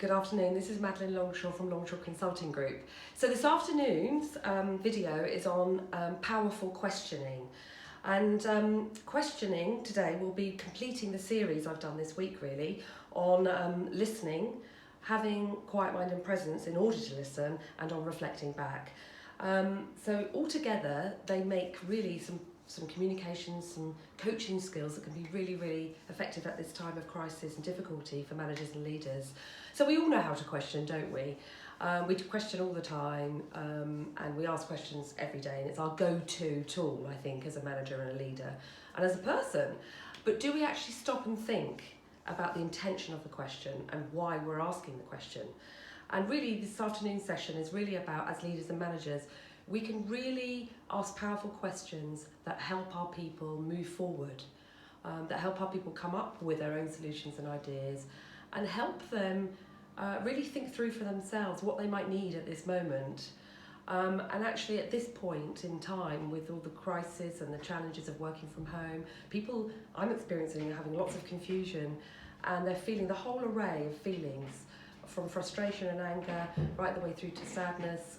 Good afternoon, this is Madeline Longshaw from Longshaw Consulting Group. So this afternoon's video is on powerful questioning. And questioning today will be completing the series I've done this week really on listening, having quiet mind and presence in order to listen, and on reflecting back. So altogether they make really some communications, some coaching skills that can be really effective at this time of crisis and difficulty for managers and leaders. So we all know how to question, don't we? We question all the time, and we ask questions every day, and it's our go-to tool, I think, as a manager and a leader and as a person. But do we actually stop and think about the intention of the question and why we're asking the question? And really this afternoon session is really about, as leaders and managers, we can really ask powerful questions that help our people move forward, that help our people come up with their own solutions and ideas, and help them really think through for themselves what they might need at this moment. And actually at this point in time, with all the crisis and the challenges of working from home, people I'm experiencing are having lots of confusion, and they're feeling the whole array of feelings, from frustration and anger right the way through to sadness,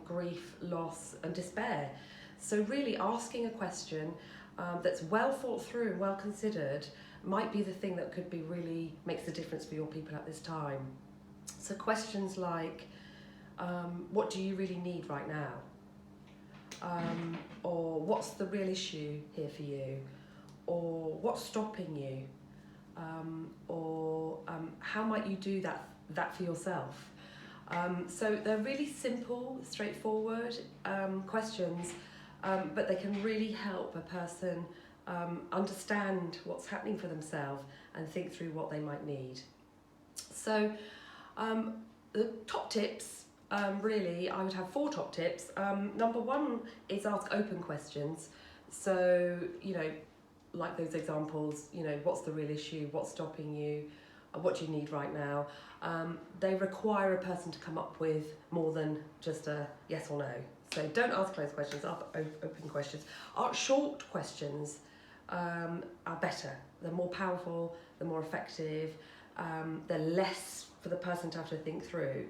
grief, loss and despair. So really asking a question that's well thought through and well considered might be the thing that could be really makes a difference for your people at this time. So questions like, what do you really need right now? Or what's the real issue here for you? Or what's stopping you? Or how might you do that for yourself? So they're really simple, straightforward questions, but they can really help a person understand what's happening for themselves and think through what they might need. So the top tips, really, I would have 4 top tips. Number 1 is ask open questions. So, like those examples, what's the real issue, what's stopping you, what do you need right now? They require a person to come up with more than just a yes or no. So don't ask closed questions, ask open questions. Short questions are better. They're more powerful, they're more effective, they're less for the person to have to think through.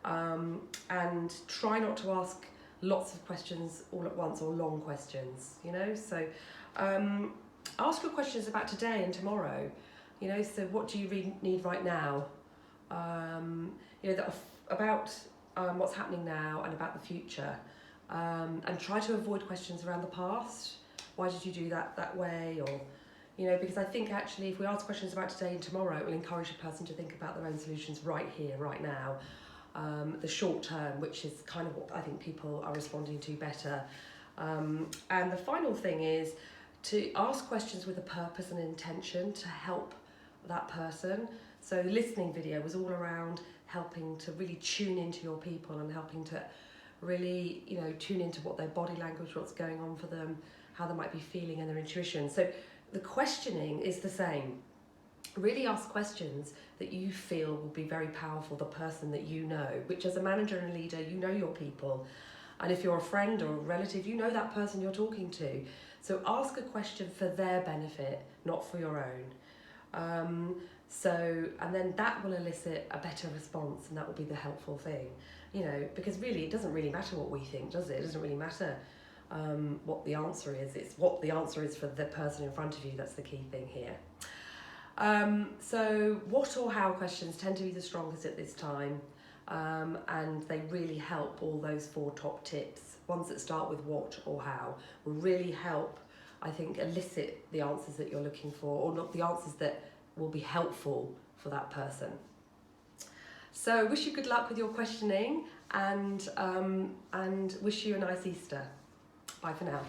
And try not to ask lots of questions all at once or long questions, So ask your questions about today and tomorrow. So what do you need right now? About what's happening now and about the future. And try to avoid questions around the past. Why did you do that way? Or, because I think actually if we ask questions about today and tomorrow, it will encourage a person to think about their own solutions right here, right now. The short term, which is kind of what I think people are responding to better. And the final thing is to ask questions with a purpose and intention to help that person. So the listening video was all around helping to really tune into your people and helping to really, tune into what their body language, what's going on for them, how they might be feeling and their intuition. So the questioning is the same. Really ask questions that you feel will be very powerful, the person that you know, which as a manager and a leader, you know your people. And if you're a friend or a relative, you know that person you're talking to. So ask a question for their benefit, not for your own. And then that will elicit a better response, and that will be the helpful thing, because really it doesn't really matter what we think, does it? It doesn't really matter what the answer is. It's what the answer is for the person in front of you that's the key thing here. So what or how questions tend to be the strongest at this time, and they really help. All those 4 top tips, ones that start with what or how, will really help, I think, elicit the answers that you're looking for, or not the answers that will be helpful for that person. So wish you good luck with your questioning, and wish you a nice Easter. Bye for now.